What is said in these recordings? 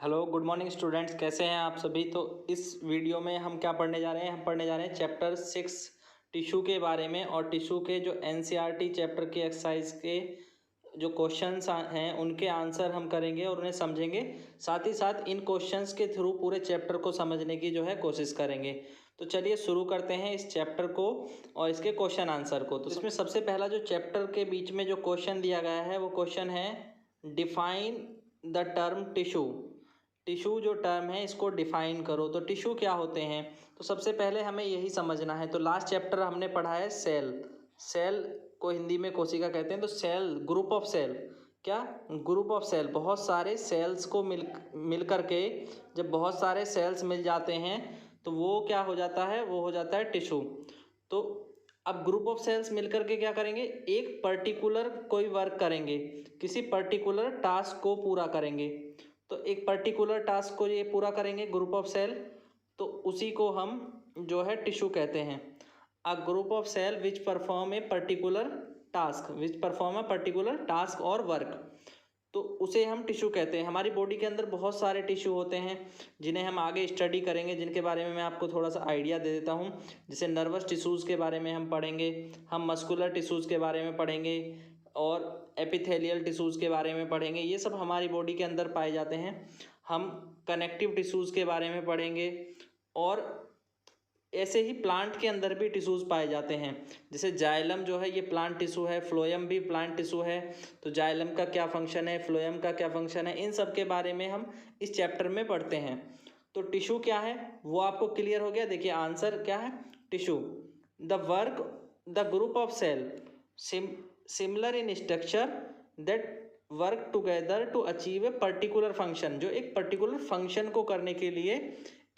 Hello good morning students, कैसे हैं आप सभी। तो इस वीडियो में हम क्या पढ़ने जा रहे हैं, हम पढ़ने जा रहे हैं चैप्टर 6 टिश्यू के बारे में। और टिश्यू के जो एनसीईआरटी चैप्टर के एक्सरसाइज के जो क्वेश्चंस हैं उनके आंसर हम करेंगे और उन्हें समझेंगे। साथ ही साथ इन क्वेश्चंस के थ्रू पूरे चैप्टर को समझने की जो है कोशिश करेंगे। तो चलिए शुरू करते हैं इस चैप्टर को और इसके क्वेश्चन आंसर को। तो इसमें सबसे पहला जो चैप्टर के बीच में जो क्वेश्चन दिया गया है वो क्वेश्चन है define the term tissue. Tissue जो टर्म है इसको डिफाइन करो। तो टिश्यू क्या होते हैं, तो सबसे पहले हमें यही समझना है। तो लास्ट चैप्टर हमने पढ़ा है सेल। सेल को हिंदी में कोशिका कहते हैं। तो सेल ग्रुप ऑफ सेल, क्या ग्रुप ऑफ सेल, बहुत सारे सेल्स को मिल करके जब बहुत सारे सेल्स मिल जाते हैं तो वो क्या हो जाता है, वो हो जाता है टिश्यू। तो अब ग्रुप ऑफ सेल्स मिलकर के क्या करेंगे, एक पर्टिकुलर कोई वर्क करेंगे, किसी पर्टिकुलर टास्क को पूरा करेंगे। तो एक पर्टिकुलर टास्क को ये पूरा करेंगे ग्रुप ऑफ सेल, तो उसी को हम जो है टिश्यू कहते हैं। A group of cell which perform a particular task, which perform a particular task और वर्क, तो उसे हम टिश्यू कहते हैं। हमारी बॉडी के अंदर बहुत सारे टिश्यू होते हैं जिन्हें हम आगे स्टडी करेंगे, जिनके बारे में मैं आपको थोड़ा सा आइडिया दे देता हूँ। जैसे नर्वस टिश्यूज़ के बारे में हम पढ़ेंगे, हम मस्कुलर टिश्यूज़ के बारे में पढ़ेंगे और एपिथेलियल टिश्यूज़ के बारे में पढ़ेंगे। ये सब हमारी बॉडी के अंदर पाए जाते हैं। हम कनेक्टिव टिश्यूज़ के बारे में पढ़ेंगे और ऐसे ही प्लांट के अंदर भी टिश्यूज़ पाए जाते हैं। जैसे जाइलम जो है ये प्लांट टिश्यू है, फ्लोएम भी प्लांट टिश्यू है। तो जाइलम का क्या फंक्शन है, फ्लोएम का क्या फंक्शन है, इन सब के बारे में हम इस चैप्टर में पढ़ते हैं। तो टिश्यू क्या है वो आपको क्लियर हो गया। देखिए आंसर क्या है, tissue the work the group of cell similar in structure that work together to achieve a particular function, जो एक पर्टिकुलर फंक्शन को करने के लिए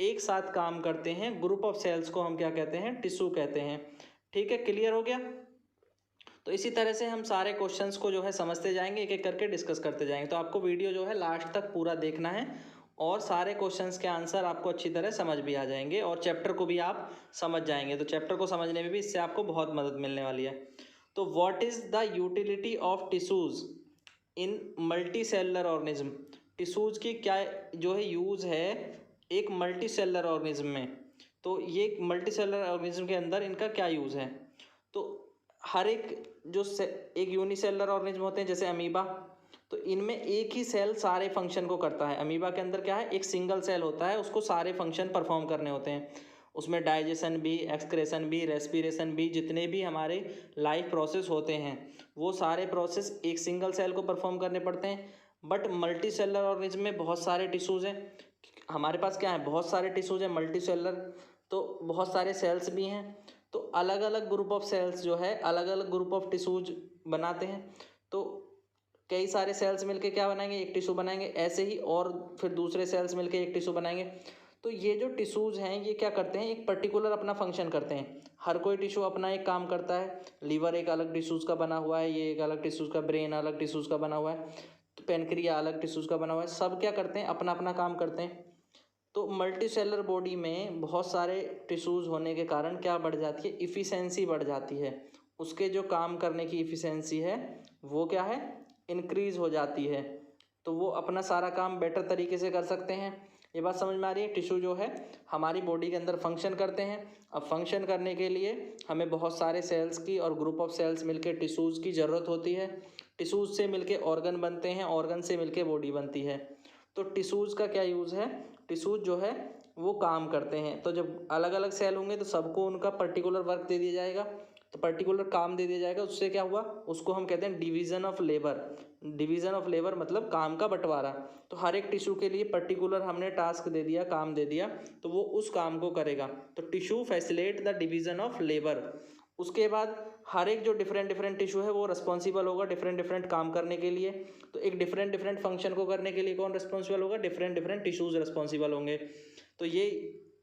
एक साथ काम करते हैं। ग्रुप ऑफ सेल्स को हम क्या कहते हैं, टिश्यू कहते हैं। ठीक है, क्लियर हो गया। तो इसी तरह से हम सारे क्वेश्चंस को जो है समझते जाएंगे, एक एक करके डिस्कस करते जाएंगे। तो आपको वीडियो जो है लास्ट तक पूरा देखना है और सारे क्वेश्चंस के आंसर आपको अच्छी तरह समझ भी आ जाएंगे और चैप्टर को भी आप समझ जाएंगे। तो चैप्टर को समझने में भी इससे आपको बहुत मदद मिलने वाली है। तो what is the utility of tissues in multi cellular organism, tissues की क्या जो है यूज़ है एक मल्टी सेलुलर ऑर्गेनिज्म में। तो ये मल्टी सेलुलर ऑर्गेनिज्म के अंदर इनका क्या यूज़ है। तो हर एक जो एक यूनिसेलुलर ऑर्गेनिज्म होते हैं जैसे अमीबा, तो इनमें एक ही सेल सारे फंक्शन को करता है। अमीबा के अंदर क्या है, एक सिंगल सेल होता है, उसको सारे फंक्शन परफॉर्म करने होते हैं। उसमें डाइजेशन भी, एक्सक्रेशन भी, रेस्पिरेशन भी, जितने भी हमारे लाइफ प्रोसेस होते हैं वो सारे प्रोसेस एक सिंगल सेल को परफॉर्म करने पड़ते हैं। बट मल्टी सेलुलर ऑर्गेनिज्म में बहुत सारे टिश्यूज़ हैं। हमारे पास क्या है, बहुत सारे टिश्यूज़ हैं मल्टी सेलुलर, तो बहुत सारे सेल्स भी हैं। तो अलग अलग ग्रुप ऑफ सेल्स जो है अलग अलग ग्रुप ऑफ टिश्यूज बनाते हैं। तो कई सारे सेल्स मिलके क्या बनाएंगे, एक टिश्यू बनाएंगे। ऐसे ही और फिर दूसरे सेल्स मिलके एक टिश्यू बनाएंगे। तो ये जो टिश्यूज़ हैं ये क्या करते हैं, एक पर्टिकुलर अपना फंक्शन करते हैं। हर कोई टिश्यू अपना एक काम करता है। लीवर एक अलग टिश्यूज़ का बना हुआ है, ये एक अलग टिश्यूज़ का, ब्रेन अलग टिश्यूज़ का बना हुआ है, तो पेनक्रिया अलग टिश्यूज़ का बना हुआ है। सब क्या करते हैं, अपना अपना काम करते हैं। तो मल्टी सेलुलर बॉडी में बहुत सारे टिश्यूज़ होने के कारण क्या बढ़ जाती है, इफ़िशेंसी बढ़ जाती है। उसके जो काम करने की इफ़िशेंसी है वो क्या है, इंक्रीज़ हो जाती है। तो वो अपना सारा काम बेटर तरीके से कर सकते हैं। ये बात समझ में आ रही है। टिश्यू जो है हमारी बॉडी के अंदर फंक्शन करते हैं। अब फंक्शन करने के लिए हमें बहुत सारे सेल्स की और ग्रुप ऑफ सेल्स मिलके टिश्यूज़ की ज़रूरत होती है। टिश्यूज़ से मिलके ऑर्गन बनते हैं, ऑर्गन से मिलके बॉडी बनती है। तो टिश्यूज़ का क्या यूज़ है, टिश्यूज जो है वो काम करते हैं। तो जब अलग अलग सेल होंगे तो सबको उनका पर्टिकुलर वर्क दे दिया जाएगा, तो पर्टिकुलर काम दे दिया जाएगा। उससे क्या हुआ, उसको हम कहते हैं division of labour. Division of labour मतलब काम का बंटवारा। तो हर एक टिश्यू के लिए पर्टिकुलर हमने टास्क दे दिया, काम दे दिया, तो वो उस काम को करेगा। तो tissue facilitate the division of labour. उसके बाद हर एक जो डिफरेंट डिफरेंट टिश्यू है वो रिस्पॉन्सिबल होगा डिफरेंट डिफरेंट काम करने के लिए। तो एक डिफरेंट डिफरेंट फंक्शन को करने के लिए कौन रिस्पॉन्सिबल होगा, डिफरेंट डिफरेंट टिश्यूज़ रिस्पॉन्सिबल होंगे। तो ये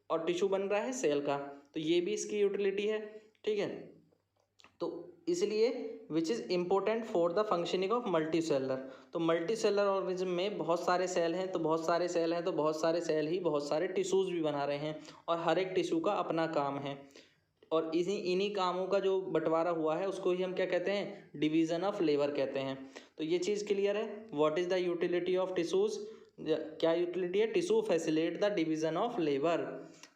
और टिश्यू बन रहा है सेल का, तो ये भी इसकी यूटिलिटी है। ठीक है, तो इसलिए which is important for the functioning of multi cellular. तो मल्टी सेलर ऑर्गेनिज्म में बहुत सारे सेल हैं, तो बहुत सारे सेल हैं, तो बहुत सारे सेल ही बहुत सारे टिश्यूज़ भी बना रहे हैं और हर एक टिश्यू का अपना काम है। और इन्हीं कामों का जो बंटवारा हुआ है उसको ही हम क्या कहते हैं, डिवीज़न ऑफ लेबर कहते हैं। तो ये चीज़ क्लियर है। What is the utility of tissues, क्या यूटिलिटी है? Tissue facilitate the division of labour,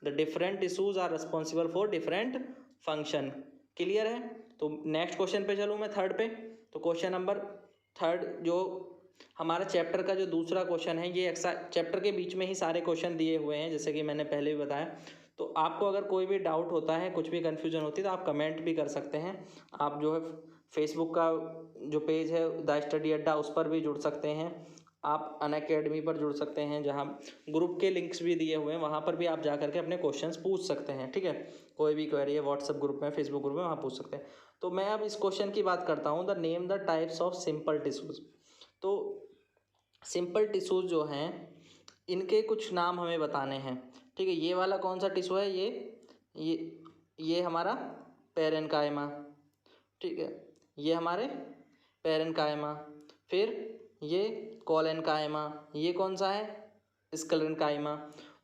the different tissues are responsible for different function. Clear है? तो नेक्स्ट क्वेश्चन पे चलूँ मैं, थर्ड पे। तो क्वेश्चन नंबर थर्ड जो हमारा चैप्टर का जो दूसरा क्वेश्चन है, ये चैप्टर के बीच में ही सारे क्वेश्चन दिए हुए हैं, जैसे कि मैंने पहले भी बताया। तो आपको अगर कोई भी डाउट होता है, कुछ भी कन्फ्यूजन होती है, तो आप कमेंट भी कर सकते हैं। आप जो है फेसबुक का जो पेज है द स्टडी अड्डा, उस पर भी जुड़ सकते हैं। आप अनअकैडमी पर जुड़ सकते हैं, जहाँ ग्रुप के लिंक्स भी दिए हुए हैं, वहाँ पर भी आप जा करके अपने क्वेश्चंस पूछ सकते हैं। ठीक है, कोई भी क्वेरी है व्हाट्सएप ग्रुप में, फेसबुक ग्रुप में, वहाँ पूछ सकते हैं। तो मैं अब इस क्वेश्चन की बात करता हूँ, the name the types of simple tissues. तो सिंपल टिश्यूज जो हैं, इनके कुछ नाम हमें बताने हैं। ठीक है, ये वाला कौन सा टिश्यू है? ये हमारा पैरेन्काइमा। ठीक है, ये हमारे पैरेन्काइमा। फिर ये कोलेन्काइमा। ये कौन सा है? स्क्लेरेन्काइमा।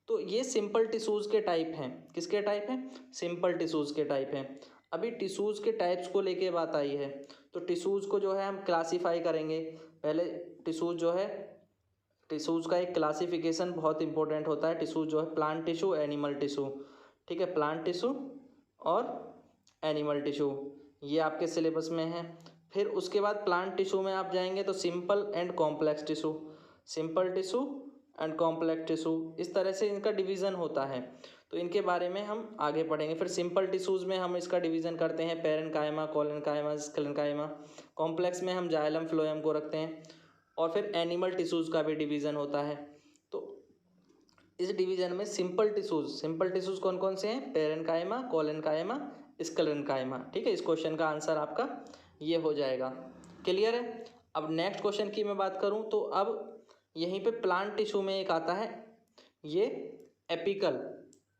तो ये सिंपल टिश्यूज़ के टाइप हैं। किसके टाइप हैं? सिंपल टिश्यूज़ के टाइप हैं। अभी टिश्यूज़ के टाइप्स को लेके बात आई है, तो टिश्यूज़ को जो है हम क्लासीफाई करेंगे। पहले टिश्यूज़ जो है, टिश्यूज़ का एक क्लासिफिकेशन बहुत इंपॉर्टेंट होता है। टिश्यूज़ जो है प्लांट टिश्यू, एनिमल टिश्यू। ठीक है, प्लांट टिश्यू और एनिमल टिश्यू, ये आपके सिलेबस में है। फिर उसके बाद प्लांट टिश्यू में आप जाएंगे तो simple and complex tissue, simple tissue and complex tissue, इस तरह से इनका डिवीज़न होता है। तो इनके बारे में हम आगे पढ़ेंगे। फिर सिंपल टिश्यूज़ में हम इसका डिवीज़न करते हैं पैरेन्काइमा, कोलेन्काइमा, स्क्लेरेन्काइमा। कॉम्प्लेक्स में हम जाइलम फ्लोएम को रखते हैं। और फिर एनिमल टिश्यूज़ का भी डिवीज़न होता है। तो इस डिवीज़न में सिंपल टिश्यूज़ कौन कौन से हैं? Parenchyma, collenchyma, sclerenchyma. ठीक है, इस क्वेश्चन का आंसर आपका ये हो जाएगा। क्लियर है? अब नेक्स्ट क्वेश्चन की मैं बात करूं, तो अब यहीं पे प्लांट टिश्यू में एक आता है, ये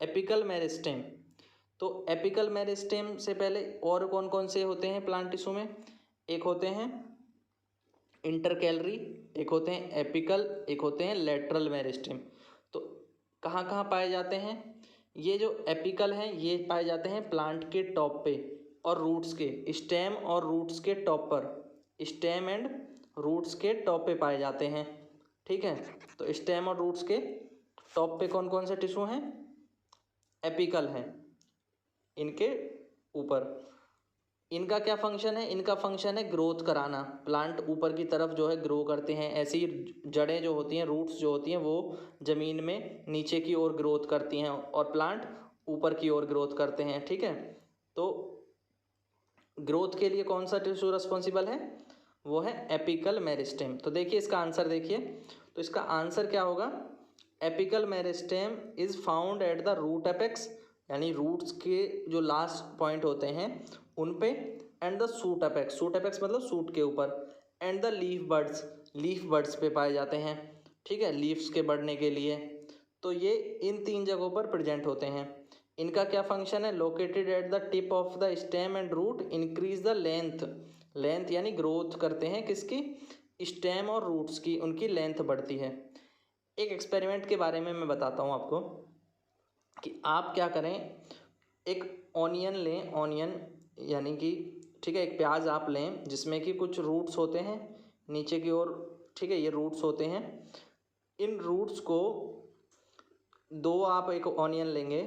एपिकल मेरिस्टेम। तो एपिकल मेरिस्टेम से पहले और कौन कौन से होते हैं प्लांट टिश्यू में? एक होते हैं इंटरकैलरी, एक होते हैं एपिकल, एक होते हैं लेटरल मेरिस्टेम। तो कहाँ कहाँ पाए जाते हैं? ये जो एपिकल हैं, ये पाए जाते हैं प्लांट के टॉप पे और रूट्स के, स्टेम और रूट्स के टॉप पर, स्टेम एंड रूट्स के टॉप पे पाए जाते हैं। ठीक है, तो स्टेम और रूट्स के टॉप पे कौन कौन से टिश्यू हैं? एपिकल हैं। इनके ऊपर इनका क्या फंक्शन है? इनका फंक्शन है ग्रोथ कराना। प्लांट ऊपर की तरफ जो है ग्रो करते हैं, ऐसी जड़ें जो होती हैं, रूट्स जो होती हैं, वो ज़मीन में नीचे की ओर ग्रोथ करती हैं और प्लांट ऊपर की ओर ग्रोथ करते हैं। ठीक है, तो ग्रोथ के लिए कौन सा टिश्यू रिस्पॉन्सिबल है? वो है एपिकल मेरिस्टेम। तो देखिए इसका आंसर देखिए, तो इसका आंसर क्या होगा? Apical meristem is found at the root apex, यानी रूट्स के जो लास्ट पॉइंट होते हैं उन पे, and the shoot apex, shoot apex मतलब सूट के ऊपर, एंड द लीफ बड्स पे पाए जाते हैं। ठीक है, लीव्स के बढ़ने के लिए। तो ये इन तीन जगहों पर प्रेजेंट होते हैं। इनका क्या फंक्शन है? Located at the tip of the stem and root, increase the length यानी ग्रोथ करते हैं किसकी? स्टेम और रूट्स की, उनकी लेंथ बढ़ती है। एक एक्सपेरिमेंट के बारे में मैं बताता हूँ आपको कि आप क्या करें। एक ऑनियन लें, ऑनियन यानी कि, ठीक है, एक प्याज आप लें जिसमें कि कुछ रूट्स होते हैं नीचे की ओर। ठीक है, ये रूट्स होते हैं। इन रूट्स को दो, आप एक ऑनियन लेंगे,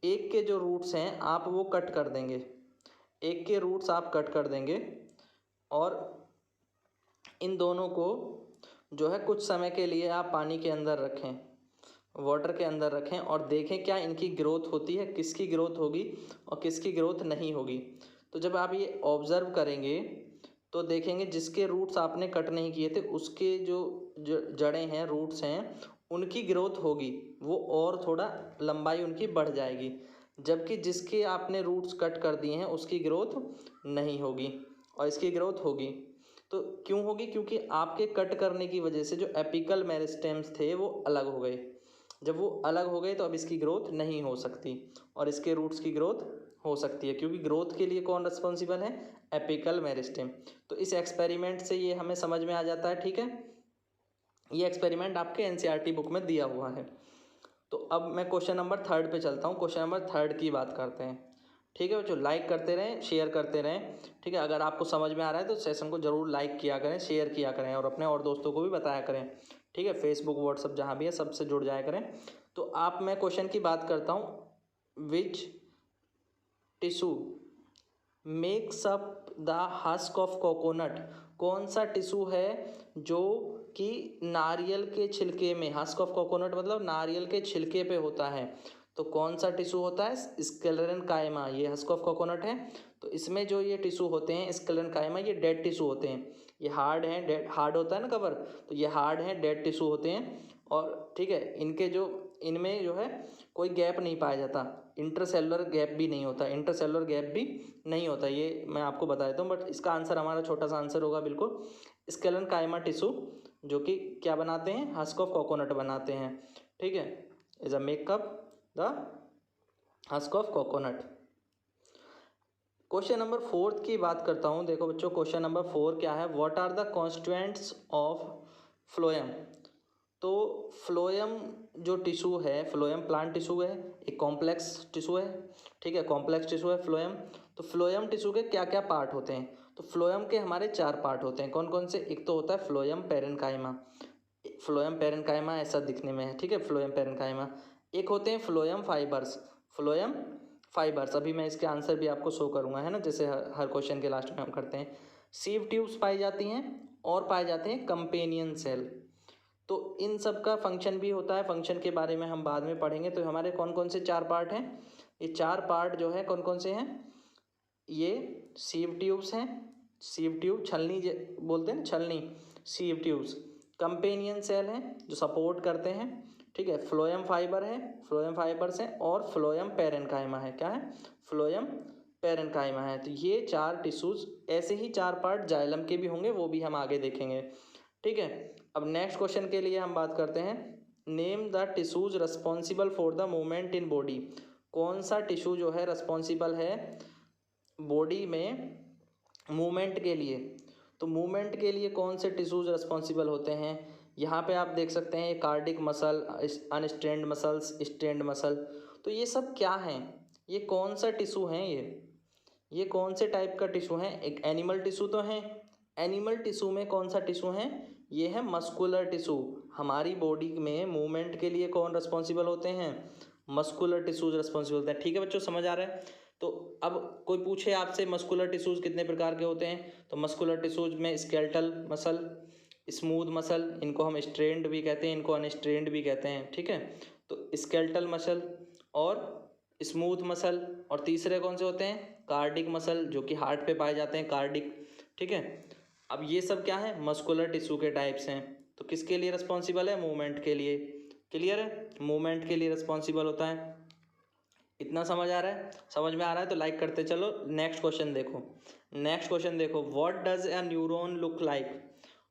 एक के जो रूट्स हैं आप वो कट कर देंगे, एक के रूट्स आप कट कर देंगे, और इन दोनों को जो है कुछ समय के लिए आप पानी के अंदर रखें, वाटर के अंदर रखें, और देखें क्या इनकी ग्रोथ होती है, किसकी ग्रोथ होगी और किसकी ग्रोथ नहीं होगी। तो जब आप ये ऑब्ज़र्व करेंगे तो देखेंगे जिसके रूट्स आपने कट नहीं किए थे उसके जो जड़ें हैं, रूट्स हैं, उनकी ग्रोथ होगी, वो और थोड़ा लंबाई उनकी बढ़ जाएगी, जबकि जिसके आपने रूट्स कट कर दिए हैं उसकी ग्रोथ नहीं होगी और इसकी ग्रोथ होगी। तो क्यों होगी? क्योंकि आपके कट करने की वजह से जो एपिकल मेरिस्टेम्स थे वो अलग हो गए। जब वो अलग हो गए तो अब इसकी ग्रोथ नहीं हो सकती और इसके रूट्स की ग्रोथ हो सकती है, क्योंकि ग्रोथ के लिए कौन रिस्पॉन्सिबल है? Apical meristem. तो इस एक्सपेरिमेंट से ये हमें समझ में आ जाता है। ठीक है, ये एक्सपेरिमेंट आपके एनसीईआरटी बुक में दिया हुआ है। तो अब मैं क्वेश्चन नंबर थर्ड पे चलता हूँ। क्वेश्चन नंबर थर्ड की बात करते हैं। ठीक है बच्चों, लाइक करते रहें, शेयर करते रहें। ठीक है, अगर आपको समझ में आ रहा है तो सेशन को ज़रूर लाइक किया करें, शेयर किया करें और अपने और दोस्तों को भी बताया करें। ठीक है, फेसबुक व्हाट्सअप जहाँ भी है सबसे जुड़ जाया करें। तो आप मैं क्वेश्चन की बात करता हूँ, which tissue makes up the husk of coconut, कौन सा टिश्यू है जो कि नारियल के छिलके में, हस्क ऑफ कोकोनट मतलब नारियल के छिलके पे होता है, तो कौन सा टिश्यू होता है? स्क्लेरेनकाइमा। ये हस्क ऑफ कोकोनट है, तो इसमें जो ये टिश्यू होते हैं स्क्लेरेनकाइमा, ये डेड टिश्यू होते हैं। ये हार्ड हैं, डेड हार्ड होता है ना कवर, तो ये हार्ड हैं, डेड टिश्यू होते हैं। और ठीक है, इनके जो इनमें जो है कोई गैप नहीं पाया जाता, इंटरसेलुलर गैप भी नहीं होता, इंटरसेलुलर गैप भी नहीं होता, ये मैं आपको बता देता हूँ। बट इसका आंसर हमारा छोटा सा आंसर होगा बिल्कुल स्क्लेरेनकाइमा टिश्यू, जो कि क्या बनाते हैं? हस्क ऑफ कोकोनट बनाते हैं। ठीक है, is a makeup the husk of coconut. Question number 4 की बात करता हूँ। देखो बच्चों, क्वेश्चन नंबर 4 क्या है? What are the constituents of phloem. तो फ्लोएम जो टिश्यू है, फ्लोएम प्लांट टिश्यू है, एक कॉम्प्लेक्स टिश्यू है। ठीक है, कॉम्प्लेक्स टिश्यू है फ्लोएम। तो फ्लोएम टिश्यू के क्या क्या पार्ट होते हैं? तो फ्लोएम के हमारे 4 पार्ट होते हैं। कौन कौन से? एक तो होता है फ्लोएम पेरेन्काइमा, फ्लोएम पेरेन्काइमा ऐसा दिखने में है। ठीक है, फ्लोएम पेरेन्काइमा। एक होते हैं फ्लोएम फाइबर्स, फ्लोएम फाइबर्स, अभी मैं इसके आंसर भी आपको शो करूंगा, है ना, जैसे हर क्वेश्चन के लास्ट में हम करते हैं। सीव ट्यूब्स पाई जाती हैं और पाए जाते हैं कंपेनियन सेल। तो इन सब का फंक्शन भी होता है, फंक्शन के बारे में हम बाद में पढ़ेंगे। तो हमारे कौन कौन से 4 पार्ट हैं? ये 4 पार्ट जो है कौन कौन से हैं? ये सीव ट्यूब्स हैं, सीव ट्यूब छलनी बोलते हैं ना, छलनी, सीव ट्यूब्स। कंपेनियन सेल हैं जो सपोर्ट करते हैं। ठीक है, फ्लोएम फाइबर है, फ्लोएम फाइबर्स हैं, और फ्लोएम पेरेन्काइमा है। क्या है? फ्लोएम पेरेन्काइमा है। तो ये 4 टिश्यूज, ऐसे ही 4 पार्ट जाइलम के भी होंगे, वो भी हम आगे देखेंगे। ठीक है, अब नेक्स्ट क्वेश्चन के लिए हम बात करते हैं। Name the tissues responsible for the movement in body. कौन सा टिश्यू जो है रिस्पॉन्सिबल है बॉडी में मूवमेंट के लिए? तो मूवमेंट के लिए कौन से टिश्यूज रिस्पॉन्सिबल होते हैं? यहाँ पे आप देख सकते हैं cardiac muscle, unstriated muscles, striated muscle. तो ये सब क्या हैं? ये कौन सा टिश्यू हैं? ये कौन से टाइप का टिश्यू है? एक एनिमल टिश्यू तो है। एनिमल टिश्यू में कौन सा टिश्यू है? ये है मस्कुलर टिश्यू। हमारी बॉडी में मूवमेंट के लिए कौन रिस्पॉन्सिबल होते हैं? मस्कुलर टिश्यूज रिस्पॉन्सिबल होते हैं। ठीक है बच्चों, समझ आ रहा है? तो अब कोई पूछे आपसे मस्कुलर टिश्यूज कितने प्रकार के होते हैं, तो मस्कुलर टिश्यूज में स्केलेटल मसल, स्मूथ मसल, इनको हम स्ट्रेंड भी कहते हैं, इनको अनस्ट्रेंड भी कहते हैं। ठीक है, तो स्केलेटल मसल और स्मूथ मसल, और तीसरे कौन से होते हैं? कार्डिक मसल, जो कि हार्ट पे पाए जाते हैं, कार्डिक। ठीक है, अब ये सब क्या है? मस्कुलर टिश्यू के टाइप्स हैं। तो किसके लिए रिस्पॉन्सिबल है? मूवमेंट के लिए। क्लियर है? मूवमेंट के लिए रिस्पॉन्सिबल होता है। इतना समझ आ रहा है? समझ में आ रहा है तो लाइक करते चलो। नेक्स्ट क्वेश्चन देखो, नेक्स्ट क्वेश्चन देखो। What does a neuron look like?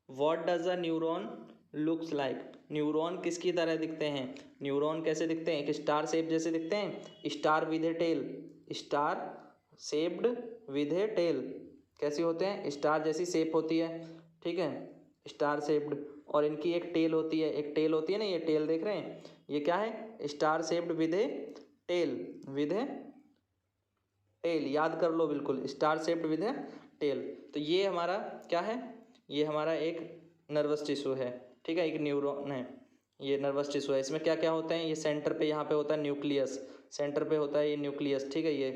What does a neuron looks like? Neuron किसकी तरह दिखते हैं? न्यूरॉन कैसे दिखते हैं? एक स्टार शेप जैसे दिखते हैं, star with a tail, star shaped with a tail. कैसे होते हैं? स्टार जैसी शेप होती है। ठीक है, स्टार शेप्ड, और इनकी एक टेल होती है, एक टेल होती है ना, ये टेल देख रहे हैं, ये क्या है? Star shaped with a tail, with a tail, याद कर लो बिल्कुल, star shaped with a tail. तो ये हमारा क्या है? ये हमारा एक नर्वस टिश्यू है। ठीक है, एक न्यूरॉन है, ये नर्वस टिश्यू है। इसमें क्या क्या होते हैं? ये सेंटर पे, यहाँ पे होता है न्यूक्लियस, सेंटर पे होता है ये न्यूक्लियस। ठीक है, ये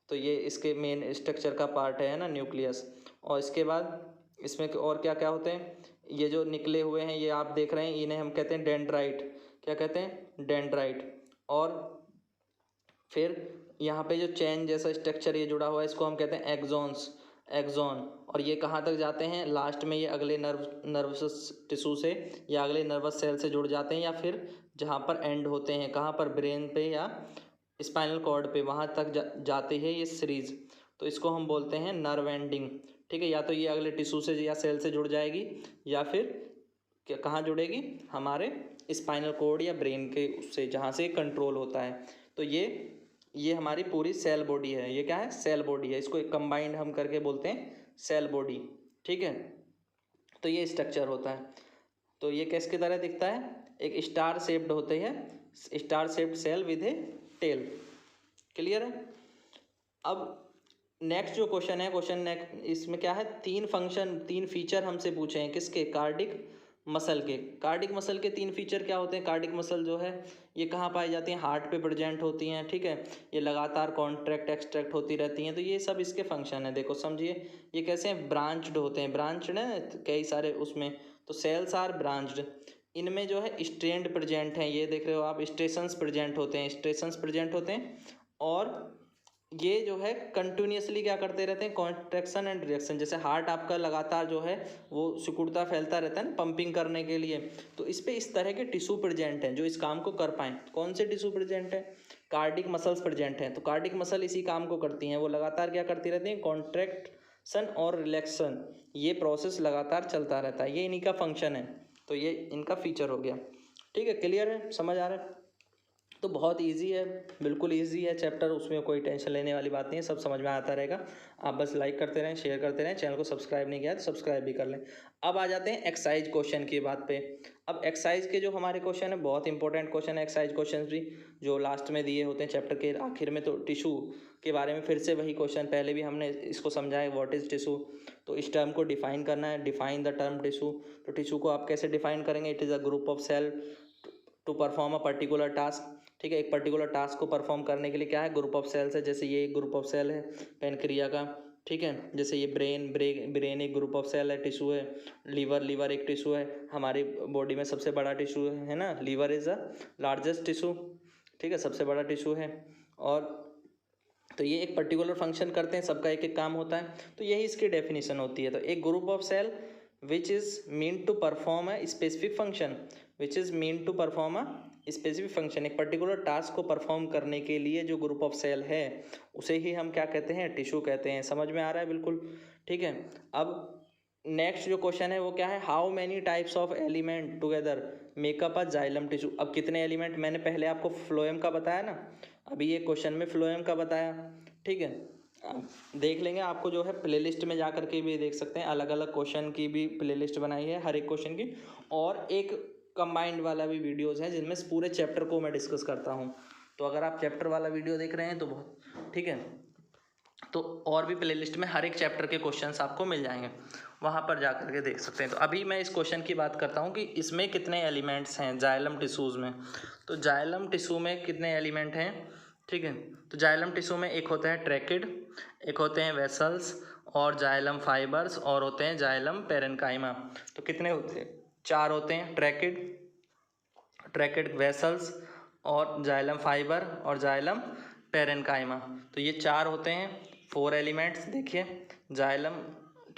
तो ये इसके मेन स्ट्रक्चर का पार्ट है ना, न्यूक्लियस। और इसके बाद इसमें और क्या क्या होते हैं? ये जो निकले हुए हैं, ये आप देख रहे हैं, इन्हें हम कहते हैं डेंड्राइट। क्या कहते हैं? डेंड्राइट। और फिर यहाँ पे जो चैन जैसा स्ट्रक्चर ये जुड़ा हुआ है, इसको हम कहते हैं एक्सॉन्स, एक्सॉन। और ये कहाँ तक जाते हैं? लास्ट में ये अगले नर्वस टिश्यू से या अगले नर्वस सेल से जुड़ जाते हैं, या फिर जहाँ पर एंड होते हैं, कहाँ पर? ब्रेन पे या स्पाइनल कॉर्ड पे, वहाँ तक जाते हैं ये सीरीज। तो इसको हम बोलते हैं नर्व एंडिंग। ठीक है, या तो ये अगले टिश्यू से या सेल से जुड़ जाएगी, या फिर कहाँ जुड़ेगी? हमारे स्पाइनल कॉर्ड या ब्रेन के उससे, जहाँ से कंट्रोल होता है। तो ये हमारी पूरी सेल बॉडी है। ये क्या है? सेल बॉडी है। इसको एक कंबाइंड हम करके बोलते हैं सेल बॉडी। ठीक है, तो ये स्ट्रक्चर होता है। तो ये किसकी तरह दिखता है? एक स्टार शेप्ड होते हैं, star shaped cell with a tail. Clear है? अब नेक्स्ट जो क्वेश्चन है, क्वेश्चन नेक्स्ट, इसमें क्या है? 3 फंक्शन, 3 फीचर हमसे पूछे हैं। किसके? कार्डिक मसल के। कार्डिक मसल के 3 फीचर क्या होते हैं? कार्डिक मसल जो है ये कहाँ पाई जाती हैं? हार्ट पे प्रेजेंट होती हैं, ठीक है। ये लगातार कॉन्ट्रैक्ट एक्सट्रैक्ट होती रहती हैं, तो ये सब इसके फंक्शन है। देखो समझिए, ये कैसे हैं? ब्रांच्ड होते हैं, ब्रांच्ड है कई सारे उसमें, तो सेल्स आर ब्रांच्ड। इनमें जो है स्ट्रेंड प्रेजेंट हैं, ये देख रहे हो आप, स्ट्रेशंस प्रेजेंट होते हैं, स्ट्रेशंस प्रेजेंट होते हैं। और ये जो है कंटिन्यूसली क्या करते रहते हैं? Contraction and reaction. जैसे हार्ट आपका लगातार जो है वो सिकुड़ता फैलता रहता है ना पंपिंग करने के लिए, तो इस पे इस तरह के टिश्यू प्रेजेंट हैं जो इस काम को कर पाएँ। कौन से टिश्यू प्रेजेंट हैं? कार्डिक मसल्स प्रेजेंट हैं। तो कार्डिक मसल इसी काम को करती हैं, वो लगातार क्या करती रहती हैं? कॉन्ट्रैक्शन और रिलैक्शन, ये प्रोसेस लगातार चलता रहता है, ये इन्हीं का फंक्शन है। तो ये इनका फीचर हो गया, ठीक है। क्लियर है? समझ आ रहा है? तो बहुत इजी है, बिल्कुल इजी है चैप्टर, उसमें कोई टेंशन लेने वाली बात नहीं है, सब समझ में आता रहेगा। आप बस लाइक करते रहें, शेयर करते रहें, चैनल को सब्सक्राइब नहीं किया तो सब्सक्राइब भी कर लें। अब आ जाते हैं एक्सरसाइज क्वेश्चन की बात पे। अब एक्सरसाइज के जो हमारे क्वेश्चन है, बहुत इंपॉर्टेंट क्वेश्चन है एक्सरसाइज क्वेश्चन भी, जो लास्ट में दिए होते हैं चैप्टर के आखिर में। तो टिश्यू के बारे में फिर से वही क्वेश्चन, पहले भी हमने इसको समझाया व्हाट इज टिश्यू। तो इस टर्म को डिफाइन करना है, डिफाइन द टर्म टिश्यू। तो टिश्यू को आप कैसे डिफाइन करेंगे? It is a group of cell to perform a particular task, ठीक है। एक पर्टिकुलर टास्क को परफॉर्म करने के लिए क्या है? ग्रुप ऑफ सेल्स है। जैसे ये एक ग्रुप ऑफ सेल है पेनक्रिया का, ठीक है। जैसे ये ब्रेन एक ग्रुप ऑफ सेल है, टिश्यू है। लीवर एक टिश्यू है, हमारी बॉडी में सबसे बड़ा टिश्यू है ना, liver is a largest tissue, ठीक है, सबसे बड़ा टिश्यू है। और तो ये एक पर्टिकुलर फंक्शन करते हैं, सबका एक एक काम होता है, तो यही इसकी डेफिनेशन होती है। तो एक group of cell which is mean to perform a specific function, which is mean to perform a specific function, एक पर्टिकुलर टास्क को परफॉर्म करने के लिए जो ग्रुप ऑफ सेल है उसे ही हम क्या कहते हैं? टिश्यू कहते हैं। समझ में आ रहा है? बिल्कुल, ठीक है। अब नेक्स्ट जो क्वेश्चन है वो क्या है? How many types of element together makeup a xylem tissue. अब कितने एलिमेंट, मैंने पहले आपको फ्लोएम का बताया ना, अभी ये क्वेश्चन में फ्लोएम का बताया, ठीक है। अब देख लेंगे, आपको जो है प्लेलिस्ट में जा कर के भी देख सकते हैं, अलग अलग क्वेश्चन की भी प्लेलिस्ट बनाई है हर एक क्वेश्चन की, और एक कंबाइंड वाला भी वीडियोज़ है जिनमें पूरे चैप्टर को मैं डिस्कस करता हूँ। तो अगर आप चैप्टर वाला वीडियो देख रहे हैं तो बहुत ठीक है, तो और भी प्लेलिस्ट में हर एक चैप्टर के क्वेश्चंस आपको मिल जाएंगे, वहाँ पर जा कर के देख सकते हैं। तो अभी मैं इस क्वेश्चन की बात करता हूँ कि इसमें कितने एलिमेंट्स हैं जाइलम टिश्यूज़ में। तो जाइलम टिश्यू में कितने एलिमेंट हैं, ठीक है। तो जाइलम टिश्यू में एक होता है ट्रैकिड, एक होते हैं वेसल्स और जाइलम फाइबर्स, और होते हैं जाइलम पेरेन्काइमा। तो कितने होते हैं? 4 होते हैं, ट्रैकिड वेसल्स और जाइलम फाइबर और जाइलम पेरेन्काइमा। तो ये 4 होते हैं, 4 एलिमेंट्स। देखिए जाइलम,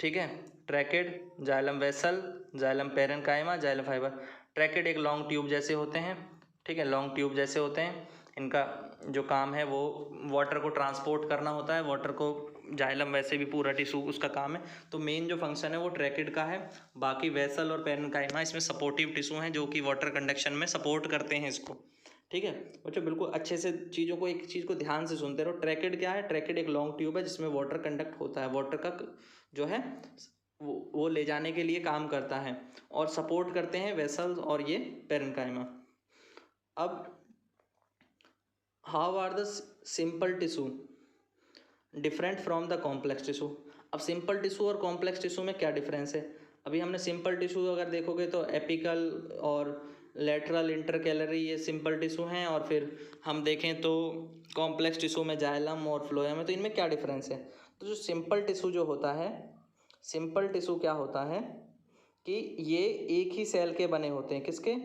ठीक है, tracheid, xylem vessel, xylem parenchyma, xylem fibre. Tracheid एक लॉन्ग ट्यूब जैसे होते हैं, ठीक है, लॉन्ग ट्यूब जैसे होते हैं। इनका जो काम है वो वाटर को ट्रांसपोर्ट करना होता है, वाटर को, जाइलम वैसे भी पूरा टिश्यू उसका काम है, तो मेन जो फंक्शन है वो ट्रैकिड का है। बाकी वेसल और पेरेन्काइमा इसमें सपोर्टिव टिश्यू हैं जो कि वाटर कंडक्शन में सपोर्ट करते हैं इसको, ठीक है। बच्चों बिल्कुल अच्छे से चीज़ों को, एक चीज़ को ध्यान से सुनते रहो। ट्रैकिड क्या है? ट्रैकिड एक लॉन्ग ट्यूब है जिसमें वाटर कंडक्ट होता है, वाटर का जो है वो ले जाने के लिए काम करता है, और सपोर्ट करते हैं वेसल्स और ये पेरेन्काइमा। अब how are the simple tissue different from the complex tissue. अब सिंपल टिश्यू और कॉम्प्लेक्स टिश्यू में क्या डिफरेंस है? अभी हमने सिंपल टिश्यू अगर देखोगे तो एपिकल और लेटरल इंटरकैलरी ये सिंपल टिश्यू हैं, और फिर हम देखें तो कॉम्प्लेक्स टिश्यू में जाइलम और फ्लोएम है। तो इनमें क्या डिफरेंस है? तो जो सिंपल टिश्यू जो होता है, सिंपल टिश्यू क्या होता है कि ये एक ही सेल के बने होते हैं। किसके?